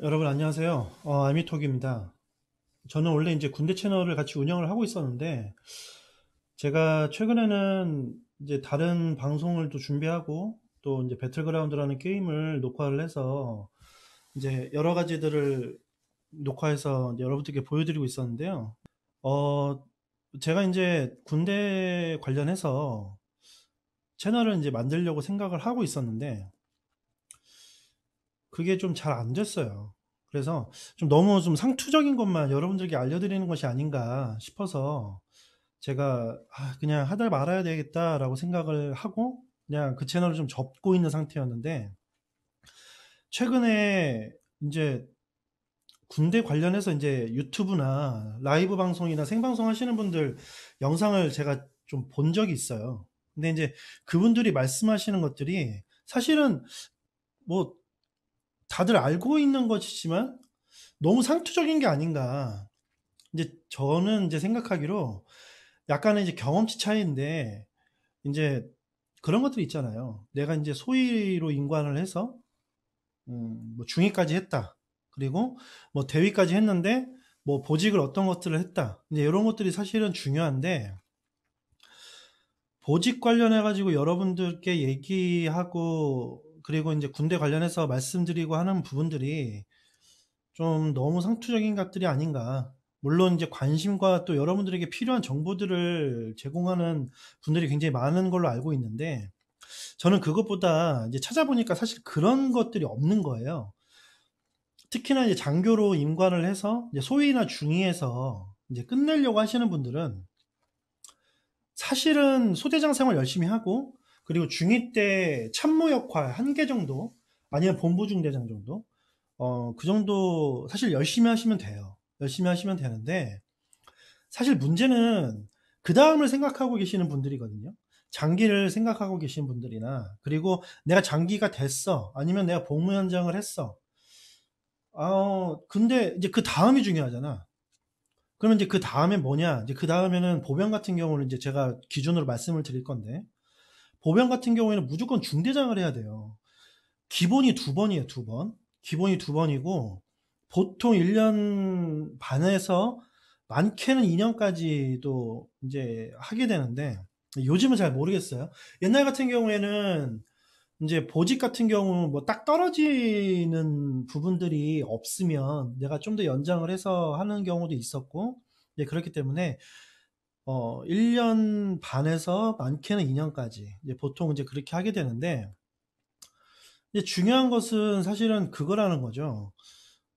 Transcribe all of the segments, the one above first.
여러분 안녕하세요. 아미톡입니다. 저는 원래 이제 군대 채널을 같이 운영을 하고 있었는데, 제가 최근에는 이제 다른 방송을 또 준비하고, 또 이제 배틀그라운드라는 게임을 녹화를 해서, 이제 여러 가지들을 녹화해서 이제 여러분들께 보여드리고 있었는데요. 어, 제가 이제 군대 관련해서 채널을 이제 만들려고 생각을 하고 있었는데, 그게 좀 잘 안 됐어요. 그래서 좀 너무 좀 상투적인 것만 여러분들께 알려드리는 것이 아닌가 싶어서 제가 그냥 하다 말아야 되겠다라고 생각을 하고 그냥 그 채널을 좀 접고 있는 상태였는데, 최근에 이제 군대 관련해서 이제 유튜브나 라이브 방송이나 생방송 하시는 분들 영상을 제가 좀 본 적이 있어요. 근데 이제 그분들이 말씀하시는 것들이 사실은 뭐 다들 알고 있는 것이지만 너무 상투적인 게 아닌가. 이제 저는 이제 생각하기로 약간의 이제 경험치 차이인데, 이제 그런 것들이 있잖아요. 내가 이제 소위로 임관을 해서 뭐 중위까지 했다. 그리고 뭐 대위까지 했는데 뭐 보직을 어떤 것들을 했다. 이제 이런 것들이 사실은 중요한데, 보직 관련해 가지고 여러분들께 얘기하고 그리고 이제 군대 관련해서 말씀드리고 하는 부분들이 좀 너무 상투적인 것들이 아닌가. 물론 이제 관심과 또 여러분들에게 필요한 정보들을 제공하는 분들이 굉장히 많은 걸로 알고 있는데, 저는 그것보다 이제 찾아보니까 사실 그런 것들이 없는 거예요. 특히나 이제 장교로 임관을 해서 이제 소위나 중위에서 이제 끝내려고 하시는 분들은 사실은 소대장 생활 열심히 하고, 그리고 중위 때 참모 역할 한 개 정도, 아니면 본부중대장 정도, 그 정도 사실 열심히 하시면 돼요. 열심히 하시면 되는데, 사실 문제는 그 다음을 생각하고 계시는 분들이거든요. 장기를 생각하고 계신 분들이나, 그리고 내가 장기가 됐어. 아니면 내가 복무 현장을 했어. 근데 이제 그 다음이 중요하잖아. 그러면 이제 그 다음에 뭐냐? 이제 그 다음에는 보병 같은 경우는 이제 제가 기준으로 말씀을 드릴 건데, 보병 같은 경우에는 무조건 중대장을 해야 돼요. 기본이 두 번이에요, 두 번. 기본이 두 번이고, 보통 1년 반에서 많게는 2년까지도 이제 하게 되는데, 요즘은 잘 모르겠어요. 옛날 같은 경우에는 이제 보직 같은 경우 뭐 딱 떨어지는 부분들이 없으면 내가 좀 더 연장을 해서 하는 경우도 있었고, 예, 그렇기 때문에 1년 반에서 많게는 2년까지 보통 이제 그렇게 하게 되는데, 이제 중요한 것은 사실은 그거라는 거죠.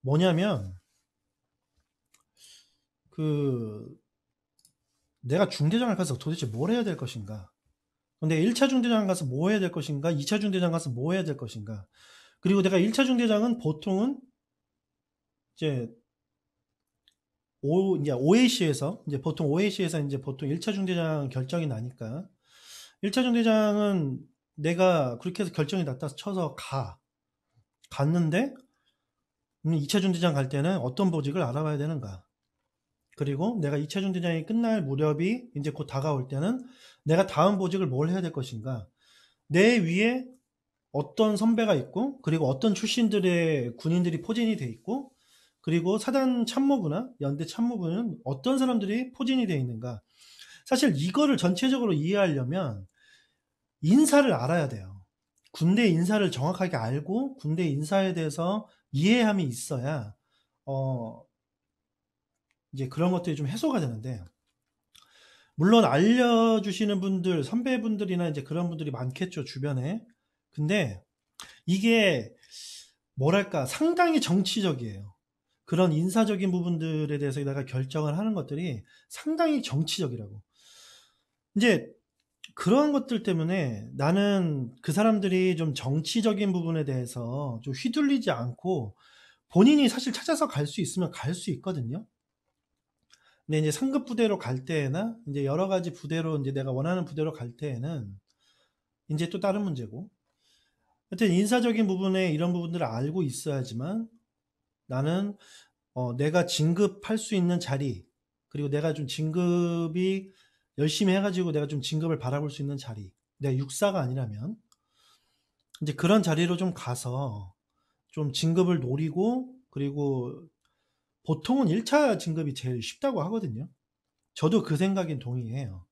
뭐냐면 그 내가 중대장을 가서 도대체 뭘 해야 될 것인가? 근데 1차 중대장 가서 뭐 해야 될 것인가? 2차 중대장 가서 뭐 해야 될 것인가? 그리고 내가 1차 중대장은 보통은 이제 이제 OAC에서 이제 보통 OAC에서 이제 보통 1차 중대장 결정이 나니까 1차 중대장은 내가 그렇게 해서 결정이 났다 쳐서 갔는데, 2차 중대장 갈 때는 어떤 보직을 알아봐야 되는가? 그리고 내가 2차 중대장이 끝날 무렵이 이제 곧 다가올 때는 내가 다음 보직을 뭘 해야 될 것인가? 내 위에 어떤 선배가 있고, 그리고 어떤 출신들의 군인들이 포진이 돼 있고, 그리고 사단 참모부나 연대 참모부는 어떤 사람들이 포진이 돼 있는가? 사실 이거를 전체적으로 이해하려면 인사를 알아야 돼요. 군대 인사를 정확하게 알고 군대 인사에 대해서 이해함이 있어야 어 이제 그런 것들이 좀 해소가 되는데, 물론 알려주시는 분들, 선배분들이나 이제 그런 분들이 많겠죠, 주변에. 근데 이게 뭐랄까, 상당히 정치적이에요. 그런 인사적인 부분들에 대해서 내가 결정을 하는 것들이 상당히 정치적이라고. 이제 그런 것들 때문에 나는 그 사람들이 좀 정치적인 부분에 대해서 좀 휘둘리지 않고 본인이 사실 찾아서 갈 수 있으면 갈 수 있거든요. 근데 이제 상급 부대로 갈 때나 이제 여러 가지 부대로 이제 내가 원하는 부대로 갈 때에는 이제 또 다른 문제고. 하여튼 인사적인 부분에 이런 부분들을 알고 있어야지만 나는 내가 진급할 수 있는 자리, 그리고 내가 좀 진급이 열심히 해가지고 내가 좀 진급을 바라볼 수 있는 자리, 내가 육사가 아니라면 이제 그런 자리로 좀 가서 좀 진급을 노리고 그리고 보통은 1차 진급이 제일 쉽다고 하거든요. 저도 그 생각엔 동의해요.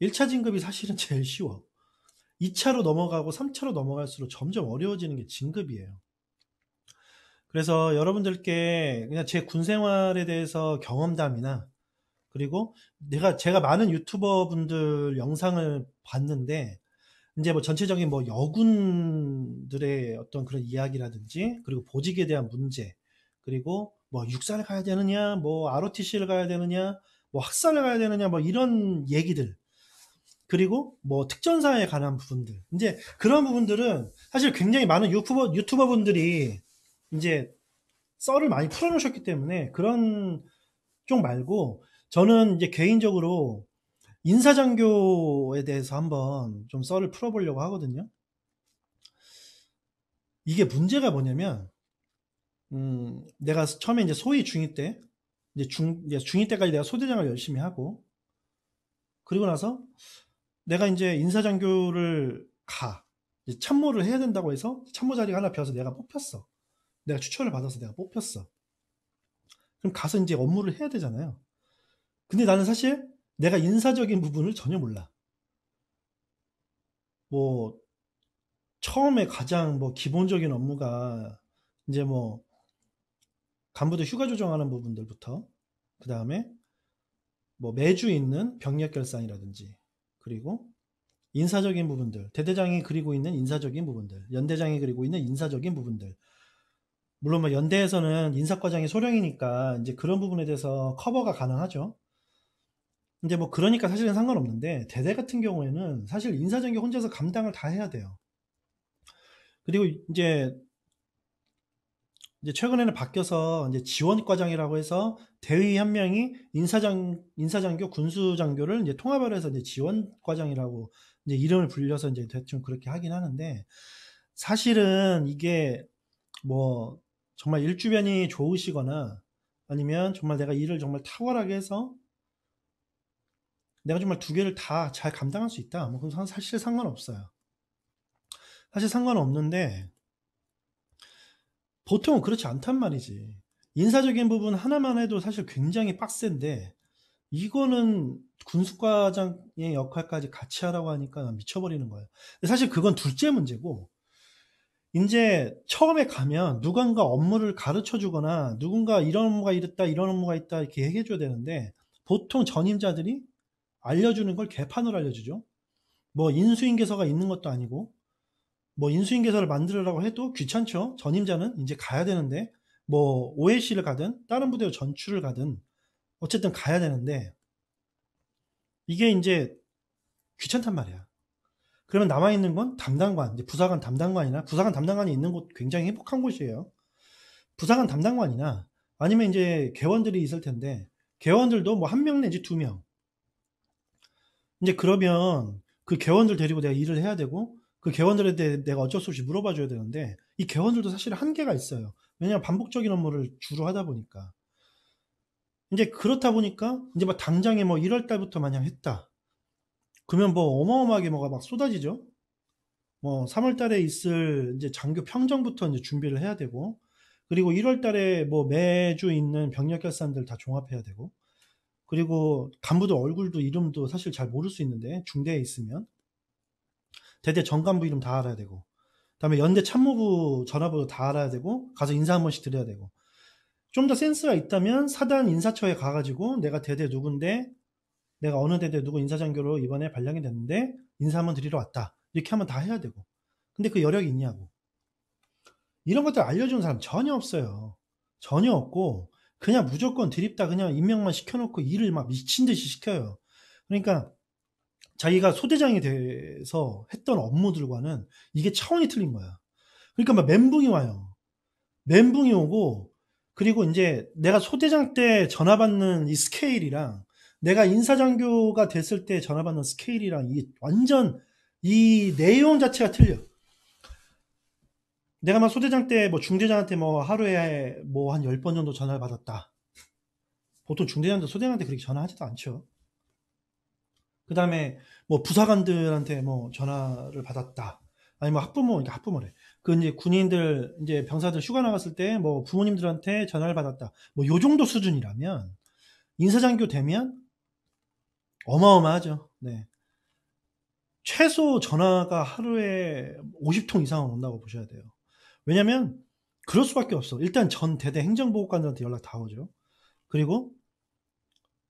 1차 진급이 사실은 제일 쉬워. 2차로 넘어가고 3차로 넘어갈수록 점점 어려워지는 게 진급이에요. 그래서 여러분들께 그냥 제 군 생활에 대해서 경험담이나, 그리고 제가 많은 유튜버 분들 영상을 봤는데, 이제 뭐 전체적인 뭐 여군들의 어떤 그런 이야기라든지, 그리고 보직에 대한 문제, 그리고 뭐 육사를 가야 되느냐, 뭐 ROTC를 가야 되느냐, 뭐 학사를 가야 되느냐, 뭐 이런 얘기들, 그리고 뭐 특전사에 관한 부분들, 이제 그런 부분들은 사실 굉장히 많은 유튜버 분들이 이제 썰을 많이 풀어놓으셨기 때문에 그런 쪽 말고, 저는 이제 개인적으로 인사장교에 대해서 한번 좀 썰을 풀어보려고 하거든요. 이게 문제가 뭐냐면, 내가 처음에 이제 소위 중2 때, 이제 중2 때까지 내가 소대장을 열심히 하고, 그리고 나서 내가 이제 인사장교를 이제 참모를 해야 된다고 해서 참모 자리가 하나 비어서 내가 뽑혔어. 내가 추천을 받아서 내가 뽑혔어. 그럼 가서 이제 업무를 해야 되잖아요. 근데 나는 사실 내가 인사적인 부분을 전혀 몰라. 뭐 처음에 가장 뭐 기본적인 업무가 이제 뭐 간부들 휴가 조정하는 부분들부터, 그 다음에 뭐 매주 있는 병력 결산이라든지, 그리고 인사적인 부분들, 대대장이 그리고 있는 인사적인 부분들, 연대장이 그리고 있는 인사적인 부분들. 물론 뭐 연대에서는 인사과장이 소령이니까 이제 그런 부분에 대해서 커버가 가능하죠. 이제 뭐 그러니까 사실은 상관없는데, 대대 같은 경우에는 사실 인사적인 게 혼자서 감당을 다 해야 돼요. 그리고 이제 최근에는 바뀌어서 이제 지원과장이라고 해서 대위 한 명이 인사장교, 군수장교를 이제 통합을 해서 이제 지원과장이라고 이제 이름을 불려서 이제 대충 그렇게 하긴 하는데, 사실은 이게 뭐 정말 일주변이 좋으시거나, 아니면 정말 내가 일을 정말 탁월하게 해서 내가 정말 두 개를 다 잘 감당할 수 있다, 뭐 그건 사실 상관없어요. 사실 상관없는데, 보통은 그렇지 않단 말이지. 인사적인 부분 하나만 해도 사실 굉장히 빡센데, 이거는 군수과장의 역할까지 같이 하라고 하니까 미쳐버리는 거예요. 근데 사실 그건 둘째 문제고, 이제 처음에 가면 누군가 업무를 가르쳐 주거나, 누군가 이런 업무가 이랬다, 이런 업무가 있다, 이렇게 얘기해 줘야 되는데, 보통 전임자들이 알려주는 걸 개판으로 알려주죠. 뭐 인수인계서가 있는 것도 아니고, 뭐 인수인계서를 만들으라고 해도 귀찮죠. 전임자는 이제 가야 되는데, 뭐 OLC를 가든 다른 부대로 전출을 가든 어쨌든 가야 되는데, 이게 이제 귀찮단 말이야. 그러면 남아있는 건 담당관, 이제 부사관 담당관이나, 부사관 담당관이 있는 곳 굉장히 행복한 곳이에요. 부사관 담당관이나, 아니면 이제 개원들이 있을 텐데, 개원들도 뭐 한 명 내지 두 명. 이제 그러면 그 개원들 데리고 내가 일을 해야 되고, 그 개원들에 대해 내가 어쩔 수 없이 물어봐 줘야 되는데, 이 개원들도 사실 한계가 있어요. 왜냐면 반복적인 업무를 주로 하다 보니까. 이제 그렇다 보니까 이제 막 당장에 뭐 1월 달부터 마냥 했다, 그러면 뭐 어마어마하게 뭐가 막 쏟아지죠. 뭐 3월 달에 있을 이제 장교 평정부터 이제 준비를 해야 되고, 그리고 1월 달에 뭐 매주 있는 병력 결산들 다 종합해야 되고, 그리고 간부들 얼굴도 이름도 사실 잘 모를 수 있는데 중대에 있으면 대대 전간부 이름 다 알아야 되고, 그다음에 연대 참모부 전화번호 다 알아야 되고, 가서 인사 한 번씩 드려야 되고, 좀 더 센스가 있다면 사단 인사처에 가가지고 내가 대대 누군데, 내가 어느 대대 누구 인사장교로 이번에 발령이 됐는데 인사 한번 드리러 왔다, 이렇게 하면 다 해야 되고. 근데 그 여력이 있냐고. 이런 것들 알려주는 사람 전혀 없어요. 전혀 없고, 그냥 무조건 드립다 그냥 임명만 시켜놓고 일을 막 미친 듯이 시켜요. 그러니까 자기가 소대장이 돼서 했던 업무들과는 이게 차원이 틀린 거야. 그러니까 막 멘붕이 와요. 멘붕이 오고, 그리고 이제 내가 소대장 때 전화 받는 이 스케일이랑 내가 인사장교가 됐을 때 전화 받는 스케일이랑 이 완전 이 내용 자체가 틀려. 내가 막 소대장 때 뭐 중대장한테 뭐 하루에 뭐 한 10번 정도 전화를 받았다. 보통 중대장도 소대장한테 그렇게 전화하지도 않죠. 그 다음에 뭐 부사관들한테 뭐 전화를 받았다. 아니 뭐 학부모, 그러니까 학부모래. 그 이제 군인들, 이제 병사들 휴가 나갔을 때 뭐 부모님들한테 전화를 받았다. 뭐 요 정도 수준이라면 인사장교 되면 어마어마하죠. 네. 최소 전화가 하루에 50통 이상은 온다고 보셔야 돼요. 왜냐면 그럴 수밖에 없어. 일단 전 대대 행정보고관들한테 연락 다 오죠. 그리고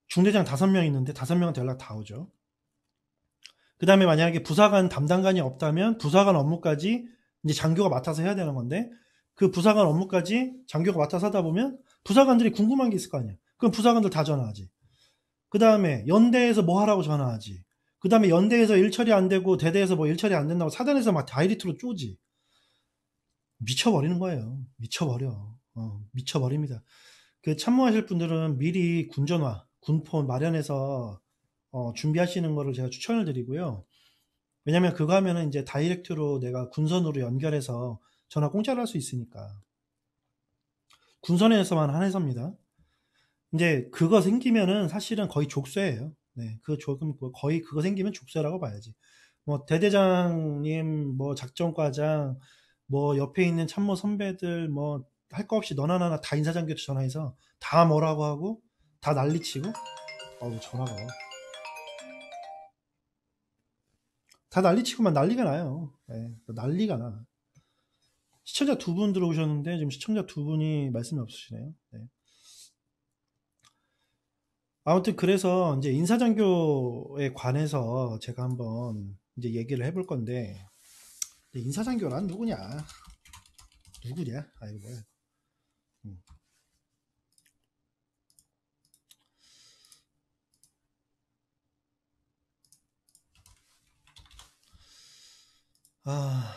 중대장 5명 있는데 5명한테 연락 다 오죠. 그 다음에 만약에 부사관 담당관이 없다면 부사관 업무까지 이제 장교가 맡아서 해야 되는 건데, 그 부사관 업무까지 장교가 맡아서 하다 보면 부사관들이 궁금한 게 있을 거 아니야. 그럼 부사관들 다 전화하지. 그 다음에 연대에서 뭐 하라고 전화하지. 그 다음에 연대에서 일 처리 안 되고 대대에서 뭐 일 처리 안 된다고 사단에서 막 다이리트로 쪼지. 미쳐버리는 거예요. 미쳐버려. 미쳐버립니다. 그 참모하실 분들은 미리 군전화, 군폰 마련해서 준비하시는 거를 제가 추천을 드리고요. 왜냐면 그거 하면은 이제 다이렉트로 내가 군선으로 연결해서 전화 공짜로 할 수 있으니까. 군선에서만 한해서입니다. 이제 그거 생기면은 사실은 거의 족쇄예요. 네, 그 조금 거의 그거 생기면 족쇄라고 봐야지. 뭐 대대장님, 뭐 작전과장, 뭐 옆에 있는 참모 선배들 뭐 할 거 없이 너나 나나 다 인사장교도 전화해서 다 뭐라고 하고 다 난리치고. 전화가 와. 다 난리치고만 난리가 나요. 네, 난리가 나. 시청자 2분 들어오셨는데 지금 시청자 2분이 말씀이 없으시네요. 네. 아무튼 그래서 이제 인사장교에 관해서 제가 한번 이제 얘기를 해볼 건데, 인사장교란 누구냐? 누구냐? 이거 뭐야? 음. 아,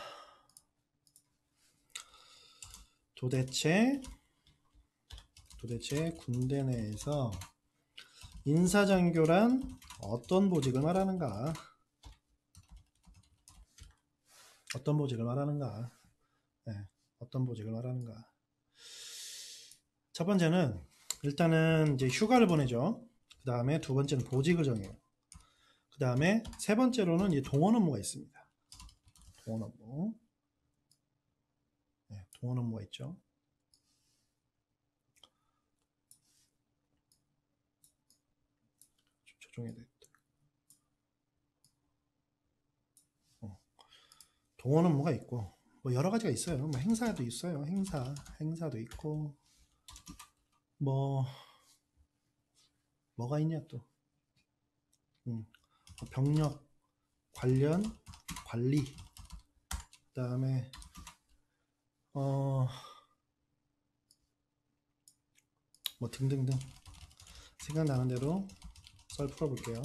도대체 군대 내에서 인사장교란 어떤 보직을 말하는가? 어떤 보직을 말하는가? 네, 어떤 보직을 말하는가? 첫 번째는 일단은 이제 휴가를 보내죠. 그 다음에 두 번째는 보직을 정해요. 그 다음에 세 번째로는 이제 동원 업무가 있습니다. 동원 업무. 네, 동원 업무가 있죠. 조정해야 되겠다. 동원 업무가 있고 뭐 여러 가지가 있어요. 뭐 행사도 있어요. 행사도 있고 뭐 뭐가 있냐 또. 병력 관련 관리. 그다음에 뭐 등등등 생각나는 대로 썰 풀어볼게요.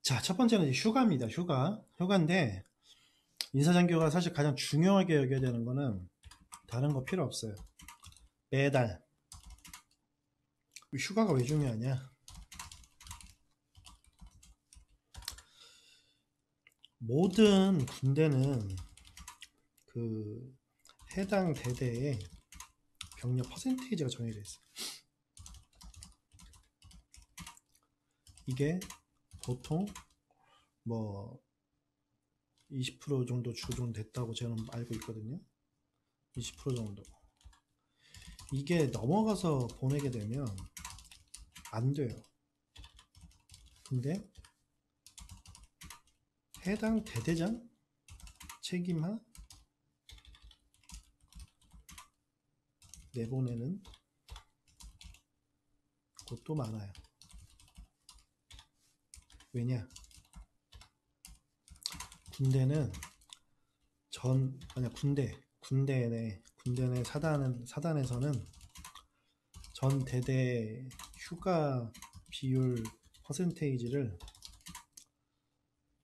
자, 첫 번째는 휴가입니다. 휴가인데 인사장교가 사실 가장 중요하게 여겨야 되는 거는 다른 거 필요 없어요. 매달. 휴가가 왜 중요하냐? 모든 군대는 그 해당 대대의 병력 퍼센테이지가 정해져 있어요. 이게 보통 뭐 20% 정도 조정됐다고 저는 알고 있거든요. 20% 정도. 이게 넘어가서 보내게 되면 안 돼요. 근데 해당 대대장 책임하 내보내는 곳도 많아요. 왜냐? 군대는 군대 내 사단에서는 전 대대 휴가 비율 퍼센테이지를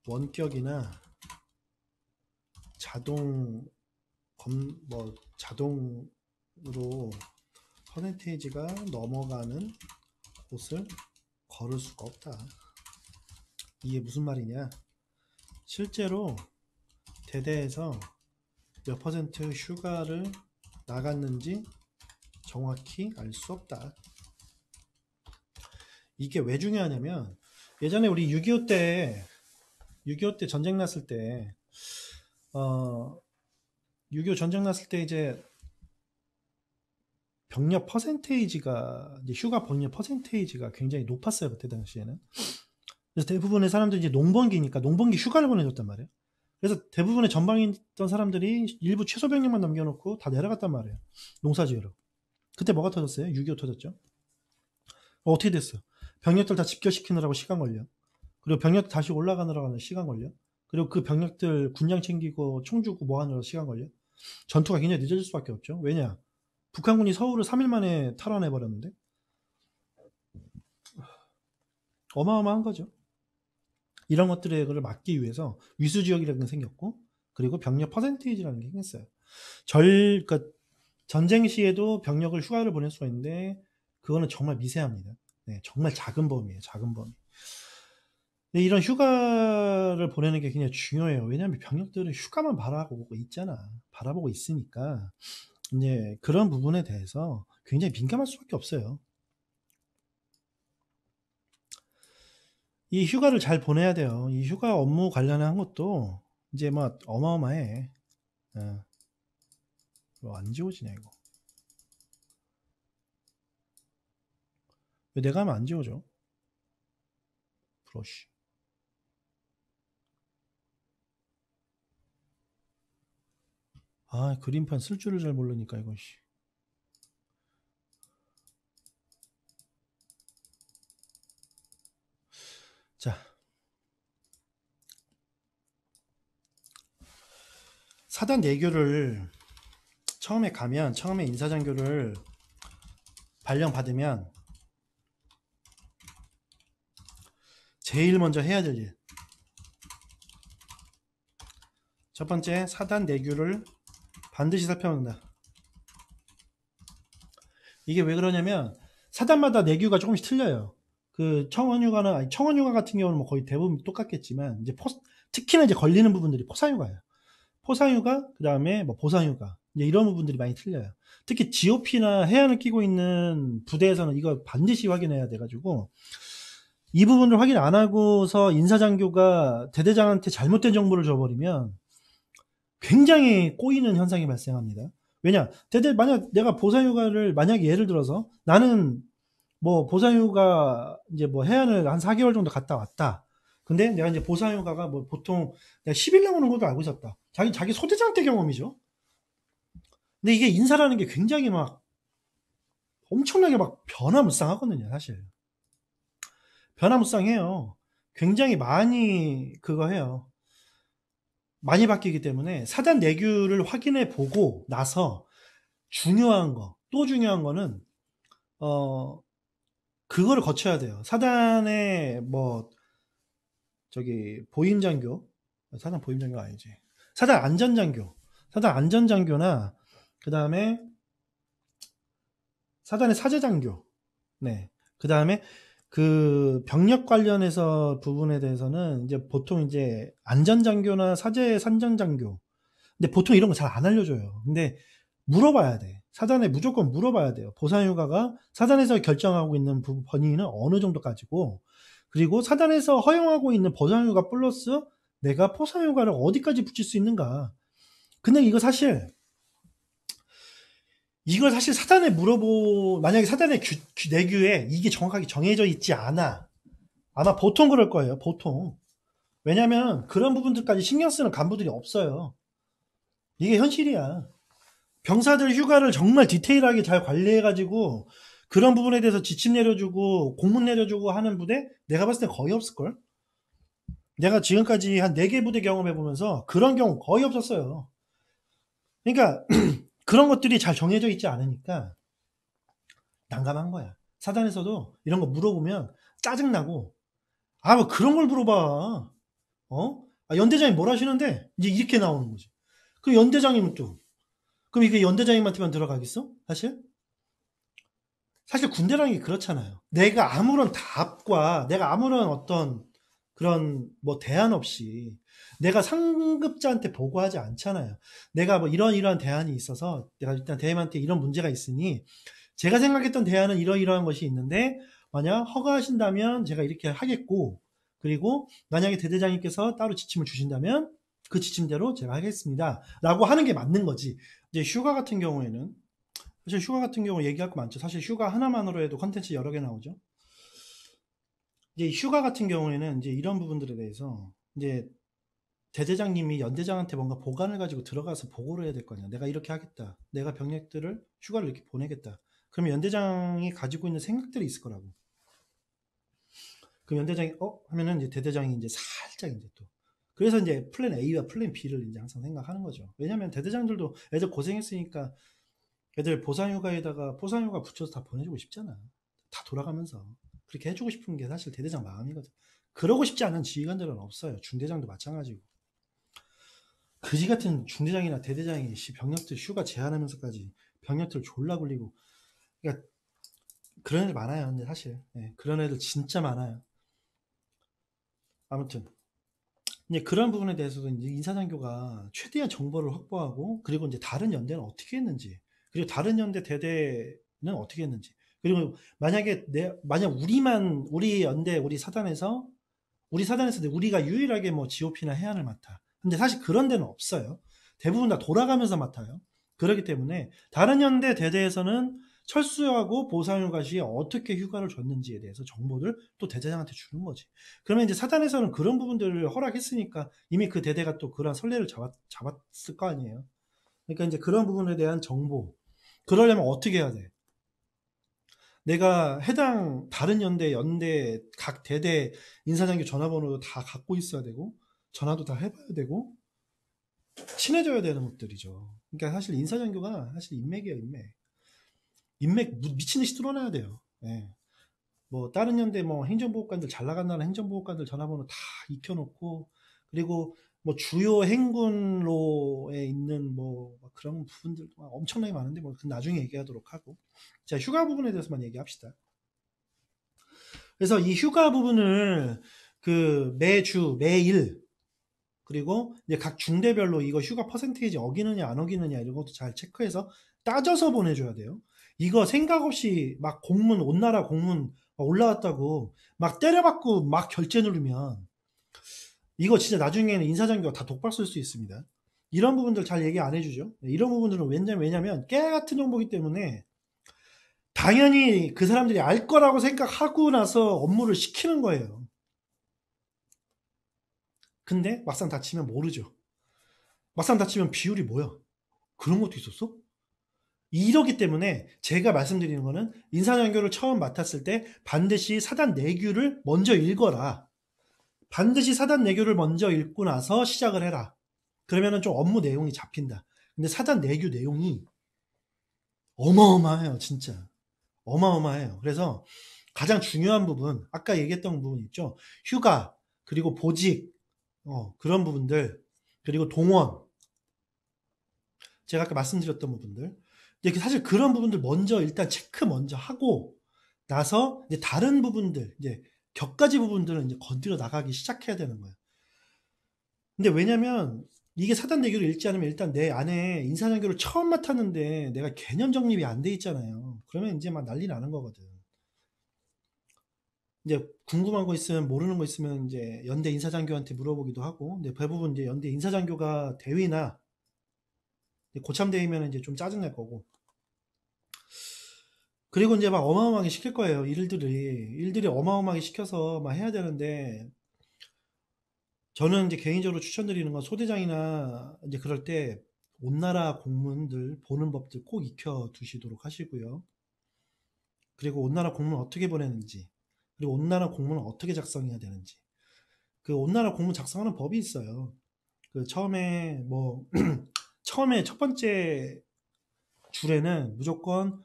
원격이나 자동으로 퍼센테이지가 넘어가는 곳을 걸을 수가 없다. 이게 무슨 말이냐? 실제로 대대에서 몇 퍼센트 휴가를 나갔는지 정확히 알 수 없다. 이게 왜 중요하냐면 예전에 우리 6.25때 전쟁 났을 때, 어, 6.25 전쟁 났을 때 이제 병력 퍼센테이지가, 이제 휴가 병력 퍼센테이지가 굉장히 높았어요. 그때 당시에는. 그래서 대부분의 사람들이 이제 농번기니까 농번기 휴가를 보내줬단 말이에요. 그래서 대부분의 전방에 있던 사람들이 일부 최소 병력만 남겨놓고 다 내려갔단 말이에요. 농사지으러. 그때 뭐가 터졌어요? 6.25 터졌죠. 어떻게 됐어? 병력들 다 집결시키느라고 시간 걸려. 그리고 병력 다시 올라가느라고 시간 걸려. 그리고 그 병력들 군장 챙기고 총 주고 뭐 하느라 시간 걸려. 전투가 굉장히 늦어질 수밖에 없죠. 왜냐? 북한군이 서울을 3일 만에 탈환해버렸는데 어마어마한 거죠. 이런 것들을 막기 위해서 위수지역이라는 게 생겼고, 그리고 병력 퍼센테이지라는 게 생겼어요. 그러니까 전쟁 시에도 병력을 휴가를 보낼 수가 있는데 그거는 정말 미세합니다. 네, 정말 작은 범위예요. 작은 범위. 근데 이런 휴가를 보내는 게 굉장히 중요해요. 왜냐하면 병력들은 휴가만 바라보고 있잖아. 바라보고 있으니까 이제 그런 부분에 대해서 굉장히 민감할 수밖에 없어요. 이 휴가를 잘 보내야 돼요. 이 휴가 업무 관련한 것도 이제 막 어마어마해. 이거 안 지워지냐 이거. 왜 내가 하면 안 지워져? 브러쉬. 아, 그림판 쓸 줄을 잘 모르니까 이거. 자, 사단 내교를 처음에 가면, 처음에 인사장교를 발령받으면 제일 먼저 해야 될 일. 첫 번째, 사단 내교를 반드시 살펴본다. 이게 왜 그러냐면 사단마다 내교가 조금씩 틀려요. 그 청원휴가 같은 경우는 뭐 거의 대부분 똑같겠지만 이제 특히나 이제 걸리는 부분들이 포상휴가예요. 포상휴가, 그 다음에 뭐 보상휴가, 이제 이런 부분들이 많이 틀려요. 특히 GOP나 해안을 끼고 있는 부대에서는 이거 반드시 확인해야 돼가지고 이 부분을 확인 안 하고서 인사장교가 대대장한테 잘못된 정보를 줘버리면 굉장히 꼬이는 현상이 발생합니다. 왜냐, 만약 내가 보상휴가를, 만약에 예를 들어서 나는 뭐 보상휴가 이제 뭐 해안을 한 4개월 정도 갔다 왔다. 근데 내가 이제 보상휴가가 뭐 보통 내가 10일 나오는 것도 알고 있었다. 자기 소대장 때 경험이죠. 근데 이게 인사라는 게 굉장히 막 엄청나게 막 변화무쌍하거든요, 사실. 변화무쌍해요. 굉장히 많이 그거 해요. 많이 바뀌기 때문에 사단 내규를 확인해 보고 나서 중요한 거, 또 중요한 거는 그거를 거쳐야 돼요. 사단의 뭐 보임장교, 사단 보임장교 아니지. 사단 안전장교, 사단 안전장교나 그 다음에 사단의 사제장교, 네, 그 다음에 그 병력 관련해서 부분에 대해서는 이제 보통 이제 안전장교나 사제 산전장교, 근데 보통 이런 거 잘 안 알려줘요. 근데 물어봐야 돼. 사단에 무조건 물어봐야 돼요. 보상휴가가 사단에서 결정하고 있는 범위는 어느 정도까지고, 그리고 사단에서 허용하고 있는 보상휴가 플러스 내가 포상휴가를 어디까지 붙일 수 있는가. 근데 이걸 사실 사단에 만약에 사단의 내규에 이게 정확하게 정해져 있지 않아. 아마 보통 그럴 거예요. 보통. 왜냐면 그런 부분들까지 신경 쓰는 간부들이 없어요. 이게 현실이야. 병사들 휴가를 정말 디테일하게 잘 관리해가지고 그런 부분에 대해서 지침 내려주고 공문 내려주고 하는 부대 내가 봤을 때 거의 없을걸? 내가 지금까지 한 4개 부대 경험해보면서 그런 경우 거의 없었어요. 그러니까 그런 것들이 잘 정해져 있지 않으니까 난감한 거야. 사단에서도 이런 거 물어보면 짜증나고, 아, 뭐 그런 걸 물어봐. 연대장이 뭘 하시는데? 이제 이렇게 나오는 거지. 그 연대장이면 또 그럼 이게 연대장님한테만 들어가겠어? 사실 군대라는 게 그렇잖아요. 내가 아무런 답과 내가 아무런 어떤 그런 뭐 대안 없이 내가 상급자한테 보고하지 않잖아요. 내가 뭐 이러이러한 대안이 있어서 내가 일단 대임한테 이런 문제가 있으니 제가 생각했던 대안은 이러이러한 것이 있는데 만약 허가하신다면 제가 이렇게 하겠고, 그리고 만약에 대대장님께서 따로 지침을 주신다면 그 지침대로 제가 하겠습니다. 라고 하는 게 맞는 거지. 이제 휴가 같은 경우에는 사실 휴가 같은 경우 얘기할 거 많죠. 사실 휴가 하나만으로 해도 컨텐츠 여러 개 나오죠. 이제 휴가 같은 경우에는 이제 이런 부분들에 대해서 이제 대대장님이 연대장한테 뭔가 보관을 가지고 들어가서 보고를 해야 될 거 아니야. 내가 이렇게 하겠다. 내가 병력들을 휴가를 이렇게 보내겠다. 그러면 연대장이 가지고 있는 생각들이 있을 거라고. 그럼 연대장이 하면은 이제 대대장이 이제 살짝 이제 또 그래서 이제 플랜 A와 플랜 B를 이제 항상 생각하는 거죠. 왜냐면 대대장들도 애들 고생했으니까 애들 보상휴가에다가 포상휴가 붙여서 다 보내주고 싶잖아. 다 돌아가면서 그렇게 해주고 싶은 게 사실 대대장 마음이거든. 그러고 싶지 않은 지휘관들은 없어요. 중대장도 마찬가지고. 그지 같은 중대장이나 대대장이 병력들 휴가 제한하면서까지 병력들 졸라 굴리고, 그러니까 그런 애들 많아요. 근데 사실 그런 애들 진짜 많아요. 아무튼 이제 그런 부분에 대해서도 이제 인사장교가 최대한 정보를 확보하고, 그리고 이제 다른 연대는 어떻게 했는지, 그리고 다른 연대 대대는 어떻게 했는지, 그리고 만약 우리 연대 우리 사단에서 우리가 유일하게 뭐 GOP나 해안을 맡아. 근데 사실 그런 데는 없어요. 대부분 다 돌아가면서 맡아요. 그렇기 때문에 다른 연대 대대에서는 철수하고 보상휴가 시에 어떻게 휴가를 줬는지에 대해서 정보를 또 대대장한테 주는 거지. 그러면 이제 사단에서는 그런 부분들을 허락했으니까 이미 그 대대가 또 그런 선례를 잡았을 거 아니에요. 그러니까 이제 그런 부분에 대한 정보. 그러려면 어떻게 해야 돼? 내가 해당 다른 연대 각 대대 인사장교 전화번호도 다 갖고 있어야 되고, 전화도 다 해봐야 되고, 친해져야 되는 것들이죠. 그러니까 사실 인사장교가 사실 인맥이에요, 인맥. 인맥 미친 듯이 뚫어놔야 돼요. 예. 뭐 다른 연대 뭐 행정보호관들 잘 나간다는 행정보호관들 전화번호 다 익혀놓고, 그리고 뭐 주요 행군로에 있는 뭐 그런 부분들 엄청나게 많은데 뭐 나중에 얘기하도록 하고, 자, 휴가 부분에 대해서만 얘기합시다. 그래서 이 휴가 부분을 그 매일, 그리고 이제 각 중대별로 이거 휴가 퍼센테이지 어기느냐 안 어기느냐 이런 것도 잘 체크해서 따져서 보내줘야 돼요. 이거 생각 없이 막 온 나라 공문 올라왔다고 막 때려박고 막 결제 누르면 이거 진짜 나중에는 인사장교가 다 독박 쓸 수 있습니다. 이런 부분들 잘 얘기 안 해주죠. 이런 부분들은 왜냐면 깨 같은 정보기 때문에 당연히 그 사람들이 알 거라고 생각하고 나서 업무를 시키는 거예요. 근데 막상 다치면 모르죠. 막상 다치면 비율이 뭐야? 그런 것도 있었어? 이러기 때문에 제가 말씀드리는 거는 인사장교를 처음 맡았을 때 반드시 사단 내규를 먼저 읽어라. 반드시 사단 내규를 먼저 읽고 나서 시작을 해라. 그러면은 좀 업무 내용이 잡힌다. 근데 사단 내규 내용이 어마어마해요, 진짜. 어마어마해요. 그래서 가장 중요한 부분, 아까 얘기했던 부분 있죠. 휴가, 그리고 보직, 그런 부분들, 그리고 동원, 제가 아까 말씀드렸던 부분들. 이제 사실 그런 부분들 먼저 일단 체크 먼저 하고 나서 이제 다른 부분들, 이제 격가지 부분들은 이제 건드려 나가기 시작해야 되는 거예요. 근데 왜냐면 이게 사단 내규를 읽지 않으면 일단 내 안에 인사장교를 처음 맡았는데 내가 개념 정립이 안 돼 있잖아요. 그러면 이제 막 난리 나는 거거든. 이제 궁금한 거 있으면 모르는 거 있으면 이제 연대 인사장교한테 물어보기도 하고, 근데 대부분 이제 연대 인사장교가 대위나 고참 대위면 이제 좀 짜증 날 거고, 그리고 이제 막 어마어마하게 시킬 거예요. 일들이 어마어마하게 시켜서 막 해야 되는데, 저는 이제 개인적으로 추천드리는 건 소대장이나 이제 그럴 때 온나라 공문들 보는 법들 꼭 익혀 두시도록 하시고요. 그리고 온나라 공문 어떻게 보내는지, 그리고 온나라 공문은 어떻게 작성해야 되는지, 그 온나라 공문 작성하는 법이 있어요. 그 처음에 첫 번째 줄에는 무조건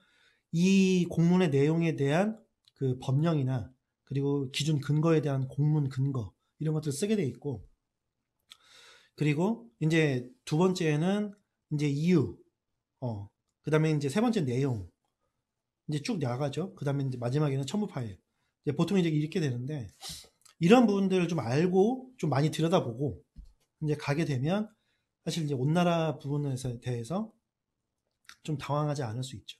이 공문의 내용에 대한 그 법령이나 그리고 기준 근거에 대한 공문 근거 이런 것들을 쓰게 돼 있고, 그리고 이제 두 번째는 이제 이유, 그 다음에 이제 세 번째 내용 이제 쭉 나가죠. 그 다음에 이제 마지막에는 첨부 파일. 이제 보통 이제 이렇게 되는데, 이런 부분들을 좀 알고 좀 많이 들여다보고 이제 가게 되면 사실 이제 온나라 부분에 대해서 좀 당황하지 않을 수 있죠.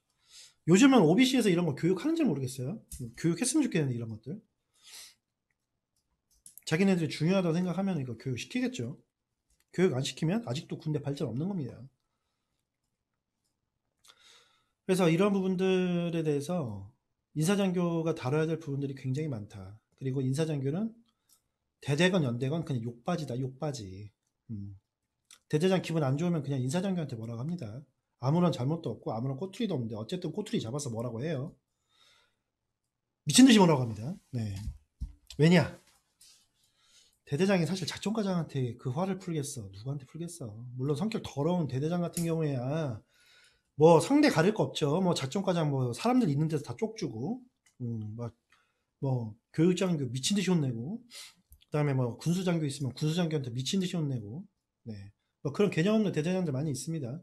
요즘은 OBC에서 이런 거 교육하는지 모르겠어요. 교육했으면 좋겠는데 이런 것들. 자기네들이 중요하다고 생각하면 이거 교육 시키겠죠. 교육 안 시키면 아직도 군대 발전 없는 겁니다. 그래서 이런 부분들에 대해서 인사장교가 다뤄야 될 부분들이 굉장히 많다. 그리고 인사장교는 대대건 연대건 그냥 욕바지다, 욕바지. 대대장 기분 안 좋으면 그냥 인사장교한테 뭐라고 합니다. 아무런 잘못도 없고 아무런 꼬투리도 없는데 어쨌든 꼬투리 잡아서 뭐라고 해요. 미친듯이 뭐라고 합니다. 네. 왜냐? 대대장이 사실 작전과장한테 그 화를 풀겠어. 누구한테 풀겠어. 물론 성격 더러운 대대장 같은 경우에야 뭐 상대 가릴 거 없죠. 뭐 작전과장 뭐 사람들 있는 데서 다 쪽주고, 뭐 교육장교 미친 듯이 혼내고, 그다음에 뭐 군수장교 있으면 군수장교한테 미친 듯이 혼내고, 네, 뭐 그런 개념 없는 대대장들 많이 있습니다.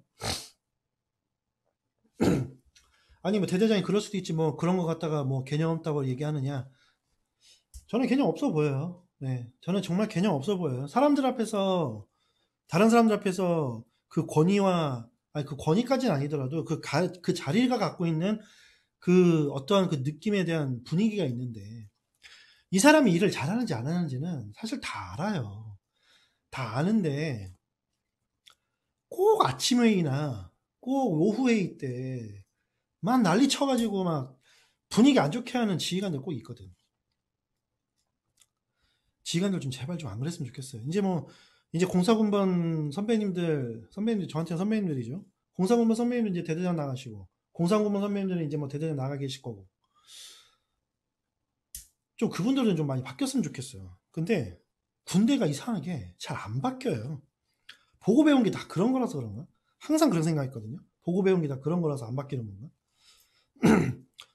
아니 뭐 대대장이 그럴 수도 있지 뭐 그런 거 갖다가 뭐 개념 없다고 얘기하느냐? 저는 개념 없어 보여요. 네, 저는 정말 개념 없어 보여요. 사람들 앞에서 다른 사람들 앞에서 그 권위와 아니 그 권위까지는 아니더라도 그 자리가 갖고 있는 그 어떠한 그 느낌에 대한 분위기가 있는데 이 사람이 일을 잘하는지 안 하는지는 사실 다 알아요. 다 아는데 꼭 아침 회의나 꼭 오후 회의 때 막 난리 쳐가지고 막 분위기 안 좋게 하는 지휘관들 꼭 있거든. 지휘관들 좀 제발 좀 안 그랬으면 좋겠어요. 이제 뭐 이제 공사군번 선배님들 저한테는 선배님들이죠. 공사군번 선배님들 이제 대대장 나가시고 공사군번 선배님들은 이제 뭐 대대장 나가 계실 거고 좀 그분들은 좀 많이 바뀌었으면 좋겠어요. 근데 군대가 이상하게 잘 안 바뀌어요. 보고 배운 게 다 그런 거라서 그런가? 항상 그런 생각했거든요. 보고 배운 게 다 그런 거라서 안 바뀌는 건가?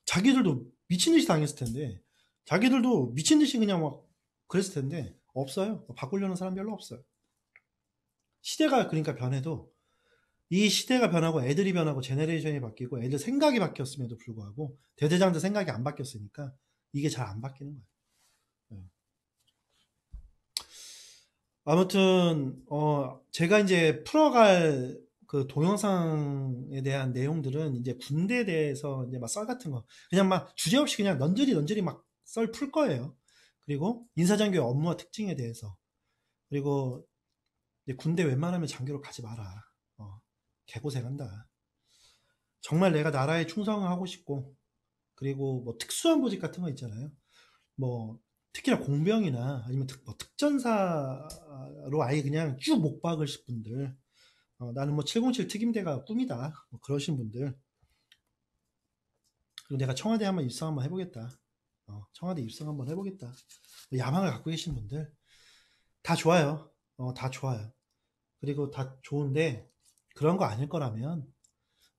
자기들도 미친 듯이 당했을 텐데, 자기들도 미친 듯이 그냥 막 그랬을 텐데, 없어요. 바꾸려는 사람 별로 없어요. 시대가 그러니까 변해도, 이 시대가 변하고 애들이 변하고 제네레이션이 바뀌고 애들 생각이 바뀌었음에도 불구하고, 대대장들 생각이 안 바뀌었으니까, 이게 잘 안 바뀌는 거예요. 네. 아무튼 제가 이제 풀어갈 그 동영상에 대한 내용들은 이제 군대에 대해서 이제 막 썰 같은 거 그냥 막 주제 없이 그냥 넌저리 막 썰 풀 거예요. 그리고 인사장교의 업무와 특징에 대해서 그리고 이제 군대 웬만하면 장교로 가지 마라. 개고생한다. 정말 내가 나라에 충성을 하고 싶고 그리고 뭐 특수한 보직 같은 거 있잖아요. 뭐 특히나 공병이나 아니면 뭐 특전사로 아예 그냥 쭉 못 박으실 분들 나는 뭐 707 특임대가 꿈이다 뭐 그러신 분들 그리고 내가 청와대 한번 입성 한번 해보겠다 청와대 입성 한번 해보겠다 뭐 야망을 갖고 계신 분들 다 좋아요 다 좋아요 그리고 다 좋은데 그런 거 아닐 거라면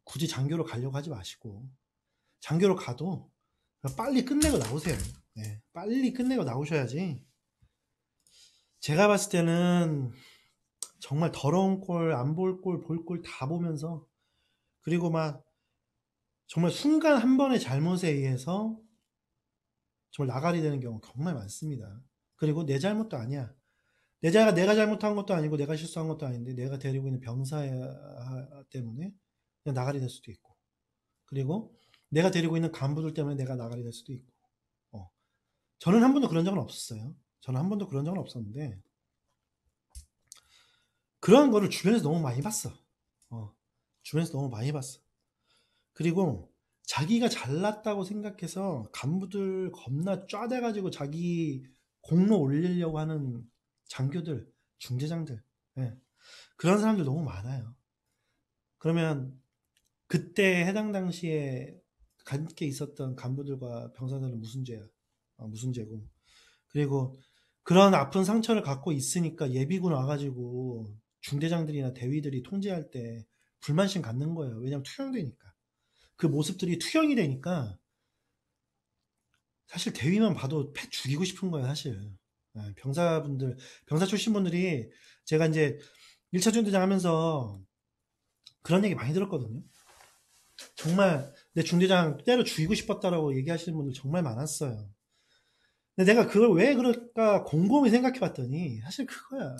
굳이 장교로 가려고 하지 마시고 장교로 가도 빨리 끝내고 나오세요. 네, 빨리 끝내고 나오셔야지. 제가 봤을 때는 정말 더러운 꼴, 안 볼 꼴, 볼 꼴 다 보면서 그리고 막 정말 순간 한 번의 잘못에 의해서 정말 나가리 되는 경우 정말 많습니다. 그리고 내 잘못도 아니야. 내가 잘못한 것도 아니고 내가 실수한 것도 아닌데 내가 데리고 있는 병사 때문에 그냥 나가리 될 수도 있고 그리고 내가 데리고 있는 간부들 때문에 내가 나가리 될 수도 있고 저는 한 번도 그런 적은 없었어요. 저는 한 번도 그런 적은 없었는데 그런 거를 주변에서 너무 많이 봤어. 주변에서 너무 많이 봤어. 그리고 자기가 잘났다고 생각해서 간부들 겁나 쪼대가지고 자기 공로 올리려고 하는 장교들, 중대장들, 예. 그런 사람들 너무 많아요. 그러면 그때 해당 당시에 함께 있었던 간부들과 병사들은 무슨 죄야? 무슨 죄고? 그리고 그런 아픈 상처를 갖고 있으니까 예비군 와가지고 중대장들이나 대위들이 통제할 때 불만심 갖는 거예요. 왜냐면 투영되니까. 그 모습들이 투영이 되니까 사실 대위만 봐도 패 죽이고 싶은 거예요, 사실. 병사분들, 병사 출신 분들이 제가 이제 1차 중대장 하면서 그런 얘기 많이 들었거든요. 정말 내 중대장 때려 죽이고 싶었다라고 얘기하시는 분들 정말 많았어요. 근데 내가 그걸 왜 그럴까 곰곰이 생각해 봤더니 사실 그거야.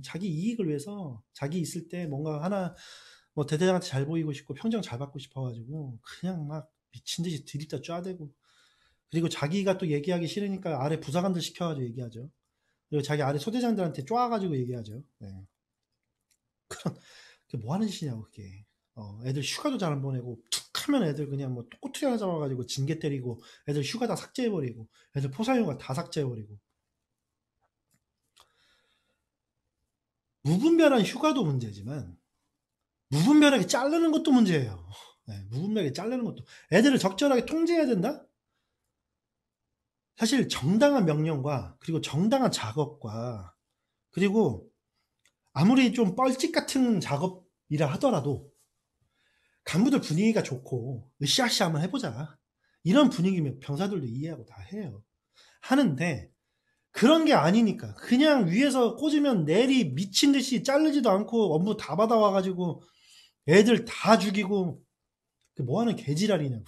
자기 이익을 위해서 자기 있을 때 뭔가 하나 뭐 대대장한테 잘 보이고 싶고 평정 잘 받고 싶어가지고 그냥 막 미친 듯이 들이다 쪼아대고 그리고 자기가 또 얘기하기 싫으니까 아래 부사관들 시켜가지고 얘기하죠. 그리고 자기 아래 소대장들한테 쪼아가지고 얘기하죠. 네. 그게 뭐 하는 짓이냐고, 그게. 애들 휴가도 잘 안 보내고, 툭 하면 애들 그냥 뭐 꼬투리 하나 잡아가지고 징계 때리고, 애들 휴가 다 삭제해버리고, 애들 포상휴가 다 삭제해버리고. 무분별한 휴가도 문제지만, 무분별하게 자르는 것도 문제예요. 네, 무분별하게 자르는 것도. 애들을 적절하게 통제해야 된다? 사실 정당한 명령과, 그리고 정당한 작업과, 그리고 아무리 좀 뻘짓 같은 작업이라 하더라도, 간부들 분위기가 좋고 으쌰으쌰 한번 해보자 이런 분위기면 병사들도 이해하고 다 해요. 하는데 그런 게 아니니까 그냥 위에서 꽂으면 내리 미친 듯이 자르지도 않고 업무 다 받아와가지고 애들 다 죽이고 그게 뭐하는 개지랄이냐고.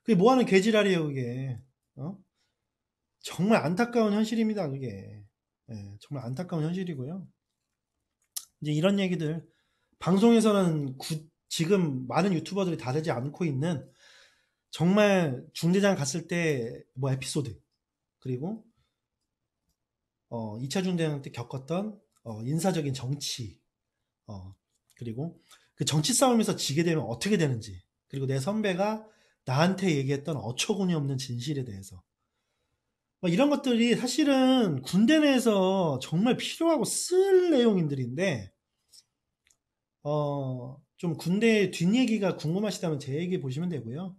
그게 뭐하는 개지랄이에요 그게. 정말 안타까운 현실입니다 그게. 정말 안타까운 현실이고요. 이제 이런 얘기들 방송에서는 지금 많은 유튜버들이 다루지 않고 있는 정말 중대장 갔을 때 뭐 에피소드, 그리고 2차 중대장 때 겪었던 인사적인 정치, 그리고 그 정치 싸움에서 지게 되면 어떻게 되는지, 그리고 내 선배가 나한테 얘기했던 어처구니 없는 진실에 대해서 뭐 이런 것들이 사실은 군대 내에서 정말 필요하고 쓸 내용인들인데 좀 군대 뒷얘기가 궁금하시다면 제 얘기 보시면 되고요.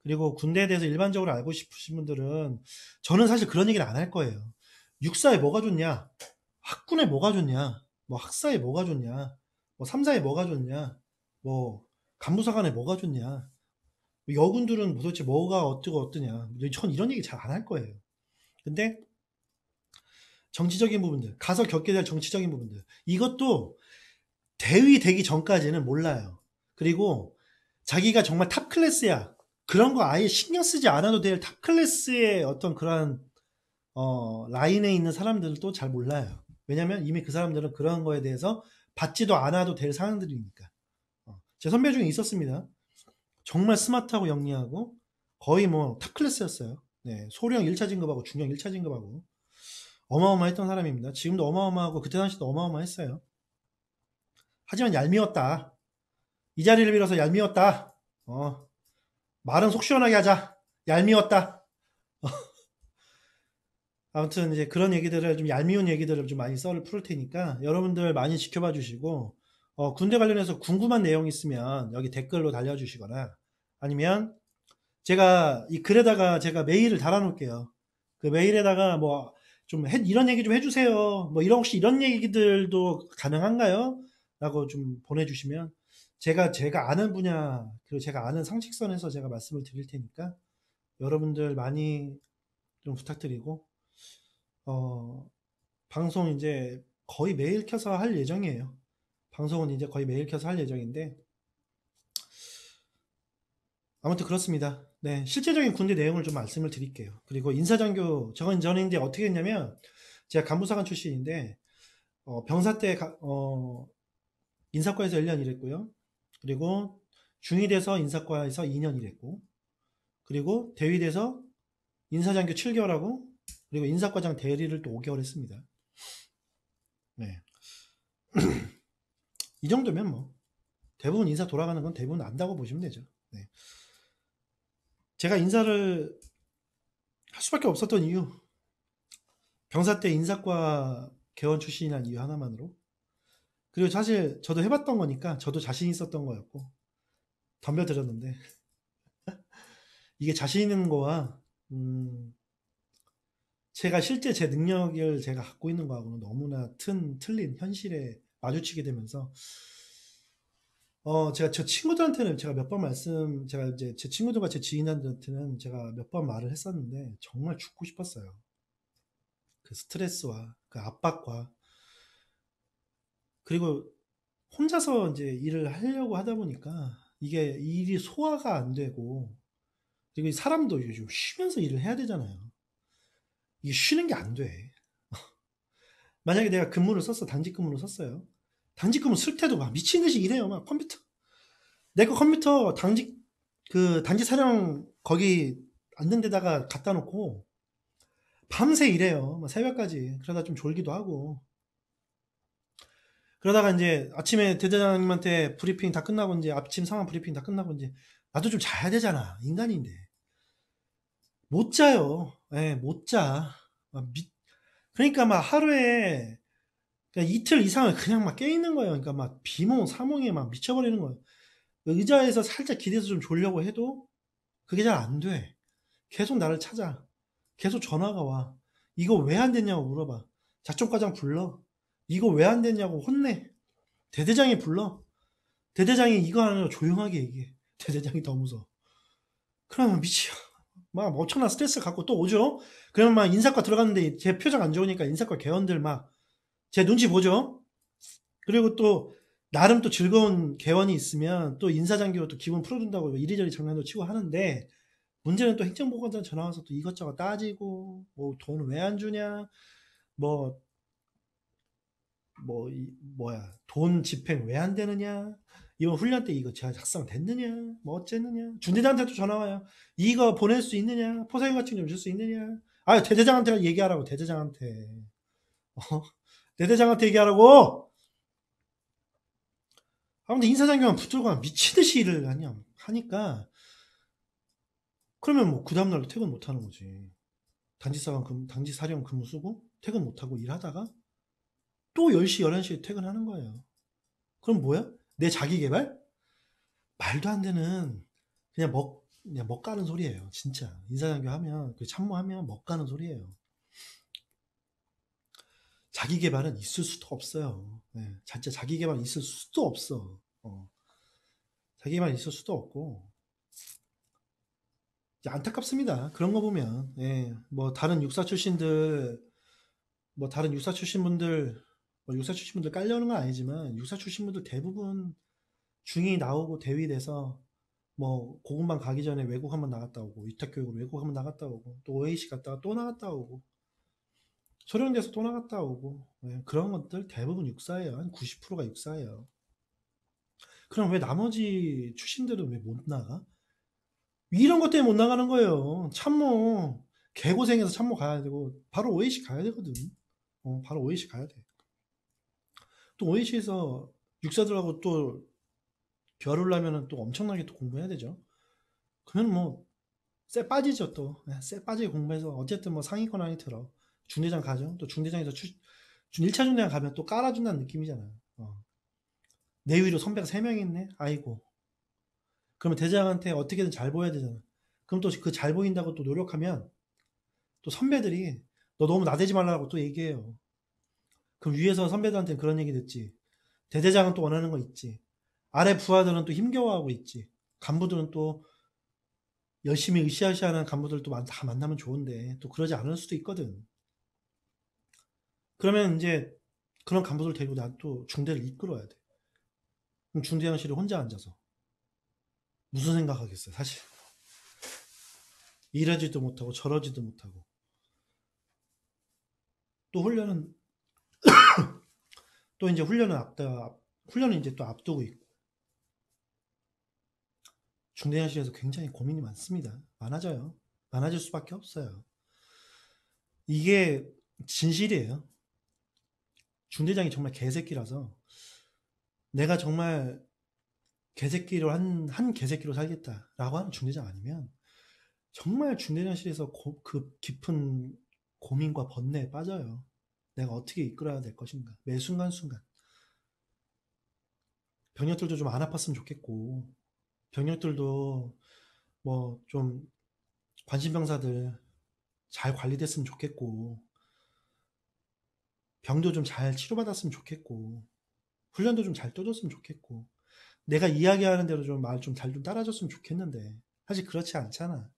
그리고 군대에 대해서 일반적으로 알고 싶으신 분들은 저는 사실 그런 얘기를 안 할 거예요. 육사에 뭐가 좋냐? 학군에 뭐가 좋냐? 뭐 학사에 뭐가 좋냐? 뭐 삼사에 뭐가 좋냐? 뭐 간부사관에 뭐가 좋냐? 여군들은 도대체 뭐가 어떠고 어떠냐? 전 이런 얘기 잘 안 할 거예요. 근데 정치적인 부분들, 가서 겪게 될 정치적인 부분들, 이것도 대위 되기 전까지는 몰라요. 그리고 자기가 정말 탑 클래스야. 그런 거 아예 신경 쓰지 않아도 될 탑 클래스의 어떤 그러한 라인에 있는 사람들도 잘 몰라요. 왜냐면 이미 그 사람들은 그런 거에 대해서 받지도 않아도 될 사람들이니까. 제 선배 중에 있었습니다. 정말 스마트하고 영리하고 거의 뭐 탑 클래스였어요. 네, 소령 1차 진급하고 중령 1차 진급하고 어마어마했던 사람입니다. 지금도 어마어마하고 그때 당시도 어마어마했어요. 하지만 얄미웠다. 이 자리를 빌어서 얄미웠다. 말은 속 시원하게 하자. 얄미웠다. 아무튼 이제 그런 얘기들을 좀 얄미운 얘기들을 좀 많이 썰을 풀을 테니까 여러분들 많이 지켜봐 주시고 군대 관련해서 궁금한 내용 있으면 여기 댓글로 달려주시거나 아니면 제가 이 글에다가 제가 메일을 달아놓을게요. 그 메일에다가 뭐 좀 이런 얘기 좀 해주세요. 뭐 이런 혹시 이런 얘기들도 가능한가요? 라고 좀 보내주시면 제가 아는 분야 그리고 제가 아는 상식선에서 제가 말씀을 드릴 테니까 여러분들 많이 좀 부탁드리고 방송 이제 거의 매일 켜서 할 예정이에요. 방송은 이제 거의 매일 켜서 할 예정인데 아무튼 그렇습니다. 네, 실제적인 군대 내용을 좀 말씀을 드릴게요. 그리고 인사장교 저는 이제 어떻게 했냐면 제가 간부사관 출신인데 병사 때 인사과에서 1년 일했고요. 그리고 중위 돼서 인사과에서 2년 일했고 그리고 대위 돼서 인사장교 7개월 하고 그리고 인사과장 대리를 또 5개월 했습니다. 네. 이 정도면 뭐 대부분 인사 돌아가는 건 대부분 안다고 보시면 되죠. 네. 제가 인사를 할 수밖에 없었던 이유 병사 때 인사과 개원 출신이라는 이유 하나만으로 그리고 사실 저도 해봤던 거니까 저도 자신 있었던 거였고 덤벼들었는데 이게 자신 있는 거와 제가 실제 제 능력을 제가 갖고 있는 거하고는 너무나 틀린 현실에 마주치게 되면서 제가 저 친구들한테는 제가 몇 번 제가 이제 제 친구들과 제 지인한테는 제가 몇 번 말을 했었는데 정말 죽고 싶었어요. 그 스트레스와 그 압박과 그리고 혼자서 이제 일을 하려고 하다 보니까 이게 일이 소화가 안 되고 그리고 사람도 요즘 쉬면서 일을 해야 되잖아요. 이게 쉬는 게 안 돼. 만약에 내가 근무를 썼어, 당직 근무를 썼어요. 당직 근무 쓸 때도 막 미친 듯이 일해요. 막 컴퓨터 내 거 컴퓨터 단지 사령 거기 앉는 데다가 갖다 놓고 밤새 일해요. 막 새벽까지. 그러다 좀 졸기도 하고. 그러다가 이제 아침에 대대장님한테 브리핑 다 끝나고 이제 아침 상황 브리핑 다 끝나고 이제 나도 좀 자야 되잖아. 인간인데. 못 자요. 예, 못 자. 그러니까 막 하루에 그러니까 이틀 이상을 그냥 막 깨 있는 거예요. 그러니까 막 비몽 사몽에 막 미쳐버리는 거예요. 의자에서 살짝 기대서 좀 졸려고 해도 그게 잘 안 돼. 계속 나를 찾아. 계속 전화가 와. 이거 왜 안 됐냐고 물어봐. 작전과장 불러. 이거 왜 안 됐냐고 혼내. 대대장이 불러. 대대장이 이거 하는 조용하게 얘기해. 대대장이 더 무서워. 그러면 미쳐. 막 엄청난 스트레스 갖고 또 오죠. 그러면 막 인사과 들어갔는데 제 표정 안 좋으니까 인사과 개원들 막 제 눈치 보죠. 그리고 또 나름 또 즐거운 개원이 있으면 또 인사장기로 또 기분 풀어준다고 이리저리 장난도 치고 하는데 문제는 또 행정보건단 전화 와서 또 이것저것 따지고 뭐 돈 왜 안 주냐 뭐 뭐야 돈 집행 왜 안 되느냐 이번 훈련 때 이거 제가 작성됐느냐 뭐 어쨌느냐 중대장한테도 전화 와요. 이거 보낼 수 있느냐 포상휴 같은 좀 줄 수 있느냐 아 대대장한테 얘기하라고 대대장한테 대대장한테 얘기하라고. 아무튼 인사장교만 붙들고 미치듯이 일을 하니까 그러면 뭐 그 다음날로 퇴근 못 하는 거지. 단지 사령 근무 쓰고 퇴근 못 하고 일하다가 또 10시 11시에 퇴근하는 거예요. 그럼 뭐야? 내 자기 개발? 말도 안 되는 그냥 먹 가는 소리예요. 진짜 인사장교 하면 그 참모하면 먹 가는 소리예요. 자기 개발은 있을 수도 없어요. 네, 진짜 자기 개발은 있을 수도 없어. 자기 개발은 있을 수도 없고 안타깝습니다. 그런 거 보면 예, 뭐 다른 육사 출신들 뭐 다른 육사 출신 분들 뭐 육사 출신 분들 깔려오는 건 아니지만 육사 출신 분들 대부분 중이 나오고 대위돼서 뭐 고군반 가기 전에 외국 한번 나갔다 오고 위탁교육으로 외국 한번 나갔다 오고 또 OAC 갔다가 또 나갔다 오고 소련돼서 또 나갔다 오고 예, 그런 것들 대부분 육사예요. 한 90%가 육사예요. 그럼 왜 나머지 출신들은 왜 못 나가? 이런 것 때문에 못 나가는 거예요. 참모 개고생해서 참모 가야 되고 바로 OAC 가야 되거든. 바로 OAC 가야 돼. 또 OAC에서 육사들하고 또 겨루려면은 또 엄청나게 또 공부해야 되죠. 그러면 뭐 쎄 빠지죠 또. 쎄 빠지게 공부해서 어쨌든 뭐 상위권 안에 들어. 중대장 가죠. 또 중대장에서 1차 중대장 가면 또 깔아준다는 느낌이잖아. 내 위로 선배가 3명이 있네. 아이고. 그러면 대장한테 어떻게든 잘 보여야 되잖아. 그럼 또 그 잘 보인다고 또 노력하면 또 선배들이 너 너무 나대지 말라고 또 얘기해요. 그럼 위에서 선배들한테는 그런 얘기 듣지. 대대장은 또 원하는 거 있지. 아래 부하들은 또 힘겨워하고 있지. 간부들은 또 열심히 으쌰으쌰하는 간부들 또 다 만나면 좋은데 또 그러지 않을 수도 있거든. 그러면 이제 그런 간부들 데리고 난 또 중대를 이끌어야 돼. 그럼 중대장실에 혼자 앉아서 무슨 생각하겠어요, 사실. 이러지도 못하고 저러지도 못하고. 또 훈련은 또 이제 훈련은 이제 또 앞두고 있고 중대장실에서 굉장히 고민이 많습니다. 많아져요. 많아질 수밖에 없어요. 이게 진실이에요. 중대장이 정말 개새끼라서 내가 정말 개새끼로 한 개새끼로 살겠다라고 하는 중대장 아니면 정말 중대장실에서 그 깊은 고민과 번뇌에 빠져요. 내가 어떻게 이끌어야 될 것인가. 매 순간순간. 병력들도 좀 안 아팠으면 좋겠고 병력들도 뭐 좀 관심병사들 잘 관리됐으면 좋겠고 병도 좀 잘 치료받았으면 좋겠고 훈련도 좀 잘 떠줬으면 좋겠고 내가 이야기하는 대로 좀 말 좀 잘 좀 따라줬으면 좋겠는데 사실 그렇지 않잖아.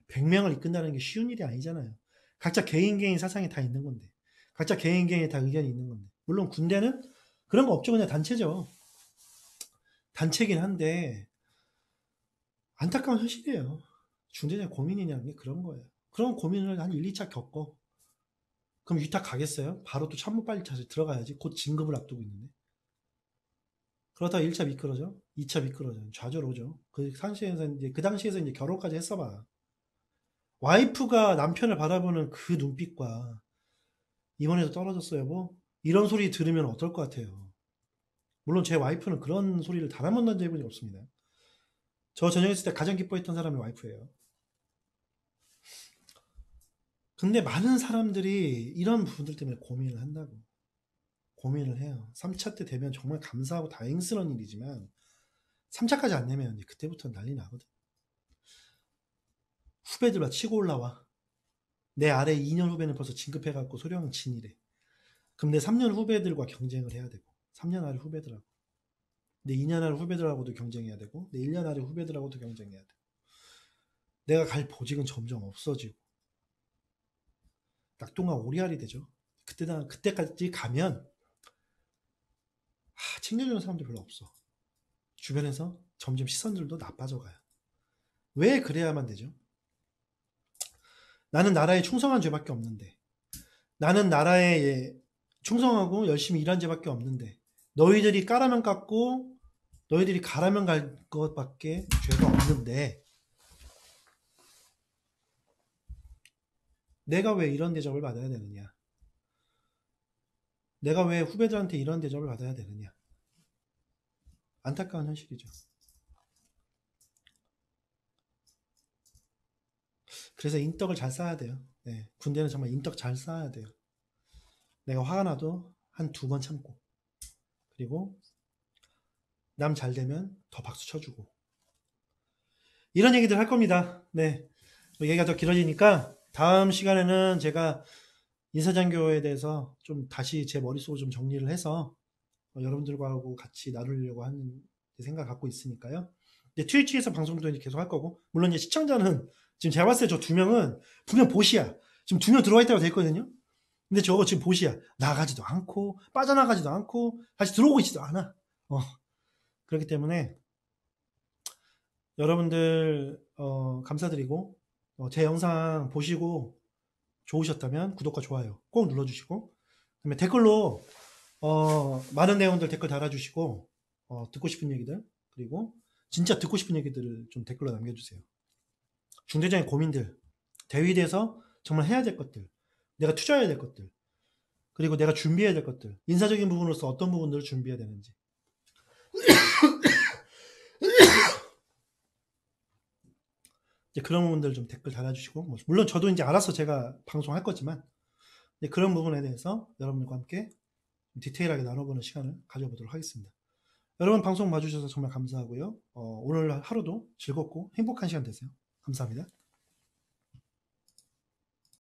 100명을 이끈다는 게 쉬운 일이 아니잖아요. 각자 개인 사상이 다 있는 건데 각자 개인다 의견이 있는 건데 물론 군대는 그런 거 없죠. 그냥 단체죠. 단체긴 한데 안타까운 현실이에요. 중대장 고민이냐는 게 그런 거예요. 그런 고민을 한 1, 2차 겪어. 그럼 위탁 가겠어요? 바로 또 참모 빨리 차서 들어가야지. 곧 진급을 앞두고 있는데. 그러다가 1차 미끄러져? 2차 미끄러져. 좌절 오죠. 그 당시에서 이제 결혼까지 했어봐. 와이프가 남편을 바라보는 그 눈빛과 이번에도 떨어졌어요, 뭐? 이런 소리 들으면 어떨 것 같아요? 물론 제 와이프는 그런 소리를 단 한 번도 한 적이 없습니다. 저 전역했을 때 가장 기뻐했던 사람이 와이프예요. 근데 많은 사람들이 이런 부분들 때문에 고민을 한다고. 고민을 해요. 3차 때 되면 정말 감사하고 다행스러운 일이지만 3차까지 안 되면 그때부터 난리 나거든. 후배들과 치고 올라와. 내 아래 2년 후배는 벌써 진급해갖고 소령 진이래. 그럼 내 3년 후배들과 경쟁을 해야 되고 3년 아래 후배들하고 내 2년 아래 후배들하고도 경쟁해야 되고 내 1년 아래 후배들하고도 경쟁해야 돼. 내가 갈 보직은 점점 없어지고 낙동강 오리알이 되죠. 그때까지 가면 챙겨주는 사람들 별로 없어. 주변에서 점점 시선들도 나빠져가요. 왜 그래야만 되죠? 나는 나라에 충성한 죄밖에 없는데, 나는 나라에 충성하고 열심히 일한 죄밖에 없는데, 너희들이 까라면 깎고 너희들이 가라면 갈 것밖에 죄가 없는데, 내가 왜 이런 대접을 받아야 되느냐? 내가 왜 후배들한테 이런 대접을 받아야 되느냐? 안타까운 현실이죠. 그래서 인덕을 잘 쌓아야 돼요. 네, 군대는 정말 인덕 잘 쌓아야 돼요. 내가 화가 나도 한 2번 참고, 그리고 남 잘 되면 더 박수 쳐주고, 이런 얘기들 할 겁니다. 네, 얘기가 더 길어지니까 다음 시간에는 제가 인사장교에 대해서 좀 다시 제 머릿속으로 좀 정리를 해서 여러분들과 하고 같이 나누려고 하는 생각 갖고 있으니까요. 근데 트위치에서 방송도 이제 계속 할 거고, 물론 이제 시청자는 지금 제가 봤을 때 저 2명은 분명 보시야. 지금 2명 들어와 있다고 돼 있거든요. 근데 저거 지금 보시야. 나가지도 않고 빠져나가지도 않고 다시 들어오고 있지도 않아. 그렇기 때문에 여러분들 감사드리고 제 영상 보시고 좋으셨다면 구독과 좋아요 꼭 눌러주시고, 그다음에 댓글로 많은 내용들 댓글 달아주시고 듣고 싶은 얘기들, 그리고 진짜 듣고 싶은 얘기들을 좀 댓글로 남겨주세요. 중대장의 고민들, 대위대에서 정말 해야 될 것들, 내가 투자해야 될 것들, 그리고 내가 준비해야 될 것들, 인사적인 부분으로서 어떤 부분들을 준비해야 되는지, 이제 그런 부분들 좀 댓글 달아주시고, 물론 저도 이제 알아서 제가 방송할 거지만 그런 부분에 대해서 여러분들과 함께 디테일하게 나눠보는 시간을 가져보도록 하겠습니다. 여러분 방송 봐주셔서 정말 감사하고요. 오늘 하루도 즐겁고 행복한 시간 되세요. 감사합니다.